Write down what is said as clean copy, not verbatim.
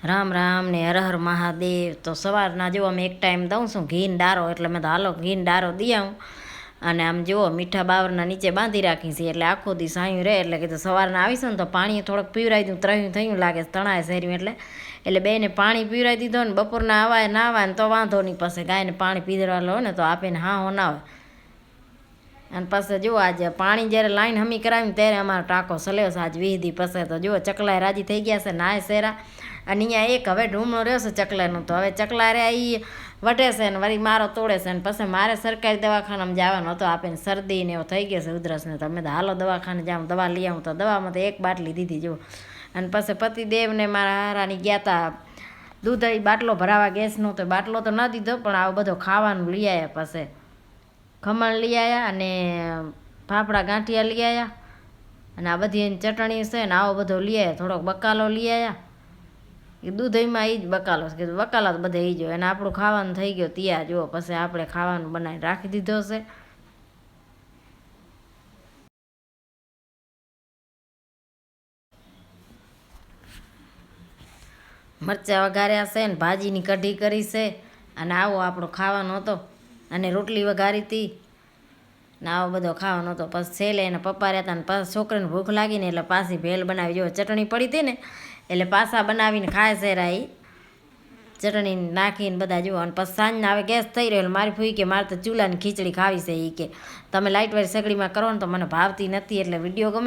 રામ રામ ને હર હર મહાદેવ. તો સવારના જુઓ અમે એક ટાઈમ દઉં છું ઘીન ડારો, એટલે મેં તો હાલો ઘીન ડારો દઈ આવું. અને આમ જુઓ મીઠા બાવરના નીચે બાંધી રાખી છે, એટલે આખો દી સાયું રહે. એટલે કીધું સવારના આવીશું ને તો પાણી થોડોક પીવરાઈ દઉં, ત્રહ્યું થયું લાગે તણાય શેર્યું એટલે બેને પાણી પીવરાઈ દીધો ને બપોરના આવાય ના આવાય ને તો વાંધો નહીં. પછી ગાયને પાણી પીવડાવેલો હોય ને તો આપીને હા હો ના હોય. અને પછી જુઓ આજે પાણી જ્યારે લાઈન હમી કરાવીને ત્યારે અમારો ટાંકો સલ્યો છે આજ 20 દી પછી. તો જુઓ ચકલાય રાજી થઈ ગયા છે, નાય શેરા. અને અહીંયા એક હવે ઢૂમણો રહ્યો છે ચકલાનું, તો હવે ચકલા રે એ વઢે છે ને વળી મારો તોડે છે. ને પછી મારે સરકારી દવાખાનામાં જવાનો હતો, આપીને શરદી ને એવો થઈ ગયો છે ઉધરસ ને. તમે તો હાલો દવાખાને જાઉં દવા લઈ આવું. તો દવામાં તો એક બાટલી દીધી જુઓ. અને પછી પતિદેવને મારા હારાની ગયા હતા દૂધ બાટલો ભરાવા ગેસનો, તો બાટલો તો ન દીધો પણ આવો બધો ખાવાનું લઈ આવ્યા. પછી ખમણ લઈ આવ્યા અને ફાફડા ગાંઠિયા લઈ આવ્યા, અને આ બધી એની ચટણી છે ને આવો બધો લઈ આવ્યા. થોડોક બકાલો લઈ આવ્યા, એ દૂધમાં એ જ બકાલો છે, કીધું બકાલા તો બધે એ જો. અને આપણું ખાવાનું થઈ ગયો ત્યાં જુઓ. પછી આપણે ખાવાનું બનાવીને રાખી દીધો છે. મરચાં વઘાર્યા છે ને ભાજીની કઢી કરી છે. અને આવો આપણો ખાવાનો હતો, અને રોટલી વઘારી હતી ને આવો બધો ખાવાનો હતો. પછી છેલ્લે એને પપ્પા રહેતા ને પાછા છોકરીને ભૂખ લાગી ને એટલે પાછી ભેલ બનાવી. જો ચટણી પડી હતી ને એટલે પાછા બનાવીને ખાય છે રાઈ ચટણી નાખીને બધા જુઓ. અને પછી સાંજના હવે ગેસ થઈ રહ્યો. મારી ફૂઈ કે મારે તો ચૂલાની ખીચડી ખાવી છે. એ કે તમે લાઇટવાળી સગડીમાં કરો ને તો મને ભાવતી નથી, એટલે વિડીયો ગમે